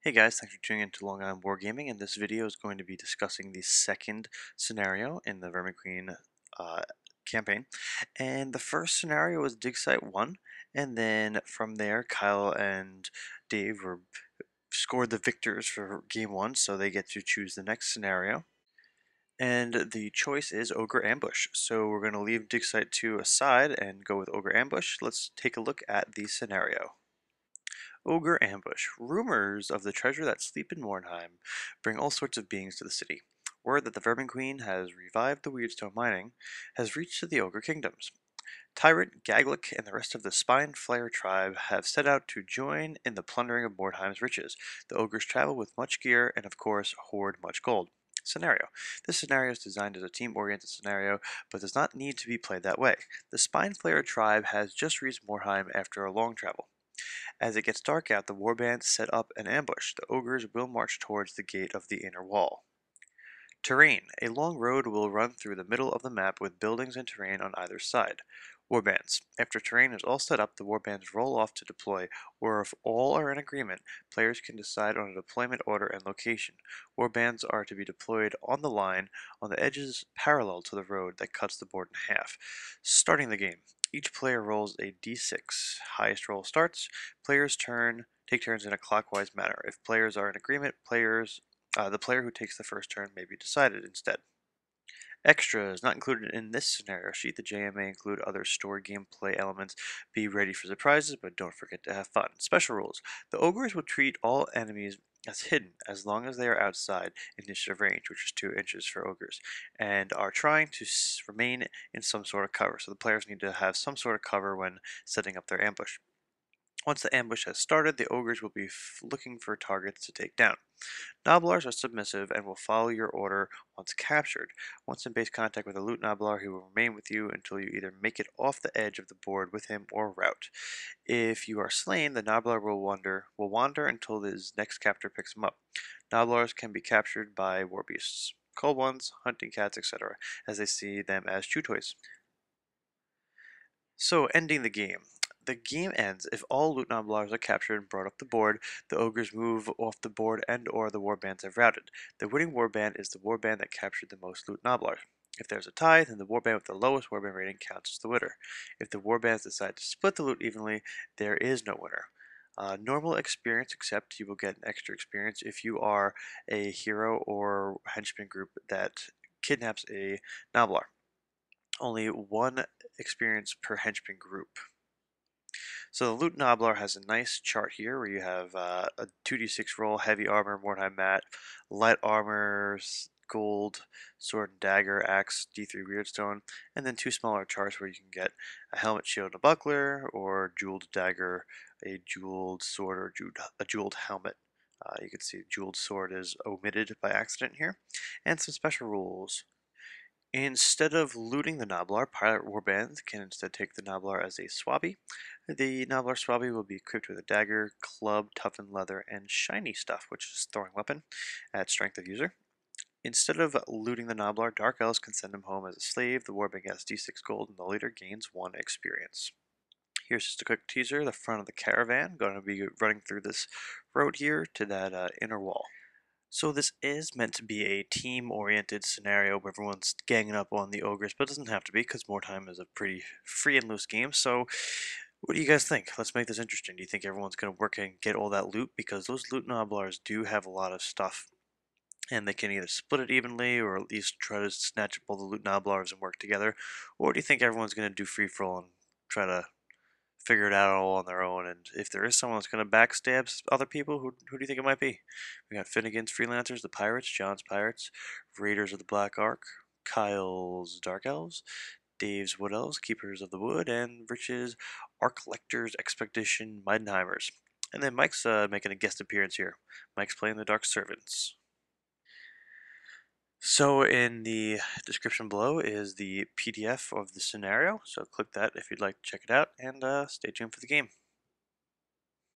Hey guys, thanks for tuning in to Long Island Wargaming, and this video is going to be discussing the second scenario in the Vermin Queen uh, campaign. And the first scenario was Dig Site 1, and then from there Kyle and Dave scored the victors for game 1, so they get to choose the next scenario. And the choice is Ogre Ambush, so we're going to leave Dig Site 2 aside and go with Ogre Ambush. Let's take a look at the scenario. Ogre Ambush. Rumors of the treasure that sleep in Mordheim bring all sorts of beings to the city. Word that the Vermin Queen has revived the Weirdstone mining has reached to the Ogre Kingdoms. Tyrant, Gaglik, and the rest of the Spine Flayer tribe have set out to join in the plundering of Mordheim's riches. The ogres travel with much gear and, of course, hoard much gold. Scenario. This scenario is designed as a team-oriented scenario, but does not need to be played that way. The Spine Flayer tribe has just reached Mordheim after a long travel. As it gets dark out, the warbands set up an ambush. The ogres will march towards the gate of the inner wall. Terrain. A long road will run through the middle of the map with buildings and terrain on either side. Warbands. After terrain is all set up, the warbands roll off to deploy, or if all are in agreement, players can decide on a deployment order and location. Warbands are to be deployed on the line, on the edges parallel to the road that cuts the board in half. Starting the game. Each player rolls a d6. Highest roll starts. Players take turns in a clockwise manner. If players are in agreement, the player who takes the first turn may be decided instead. Extras not included in this scenario sheet. The JM may include other story gameplay elements. Be ready for surprises, but don't forget to have fun. Special rules. The ogres will treat all enemies as hidden as long as they are outside initiative range, which is 2 inches for ogres, and are trying to remain in some sort of cover. So the players need to have some sort of cover when setting up their ambush. Once the ambush has started, the ogres will be looking for targets to take down. Noblars are submissive and will follow your order once captured. Once in base contact with a loot Noblar, he will remain with you until you either make it off the edge of the board with him or rout. If you are slain, the Noblar will wander until his next captor picks him up. Noblars can be captured by war beasts, cold ones, hunting cats, etc., as they see them as chew toys. So, ending the game. The game ends if all loot noblars are captured and brought up the board, the ogres move off the board and or the warbands have routed. The winning warband is the warband that captured the most loot noblars. If there's a tie, then the warband with the lowest warband rating counts as the winner. If the warbands decide to split the loot evenly, there is no winner. Normal experience, except you will get an extra experience if you are a hero or henchman group that kidnaps a noblar. Only 1 experience per henchman group. So the Loot Noblar has a nice chart here where you have a 2d6 roll, heavy armor, Mordheim mat, light armor, gold, sword and dagger, axe, d3 weirdstone, and then 2 smaller charts where you can get a helmet, shield, and a buckler, or jeweled dagger, a jeweled sword, or a jeweled helmet. You can see jeweled sword is omitted by accident here, and some special rules. Instead of looting the Noblar, pilot warbands can instead take the Noblar as a swabby. The Noblar swabby will be equipped with a dagger, club, toughened leather, and shiny stuff, which is throwing weapon at strength of user. Instead of looting the Noblar, Dark Elves can send him home as a slave. The warband gets d6 gold, and the leader gains 1 experience. Here's just a quick teaser, the front of the caravan. Going to be running through this road here to that inner wall. So this is meant to be a team-oriented scenario where everyone's ganging up on the ogres, but it doesn't have to be because Mordheim is a pretty free and loose game. So what do you guys think? Let's make this interesting. Do you think everyone's going to work and get all that loot? Because those loot noblars do have a lot of stuff, and they can either split it evenly or at least try to snatch up all the loot noblars and work together. Or do you think everyone's going to do free-for-all and try to figure it out all on their own? And if there is someone that's going to backstab other people, who do you think it might be? We got Finnegan's Freelancers, the Pirates, John's Pirates, Raiders of the Black Ark, Kyle's Dark Elves, Dave's Wood Elves, Keepers of the Wood, and Rich's Arc Lectors Expedition Meidenheimers. And then Mike's making a guest appearance here. Mike's playing the Dark Servants. So in the description below is the PDF of the scenario, so click that if you'd like to check it out, and stay tuned for the game.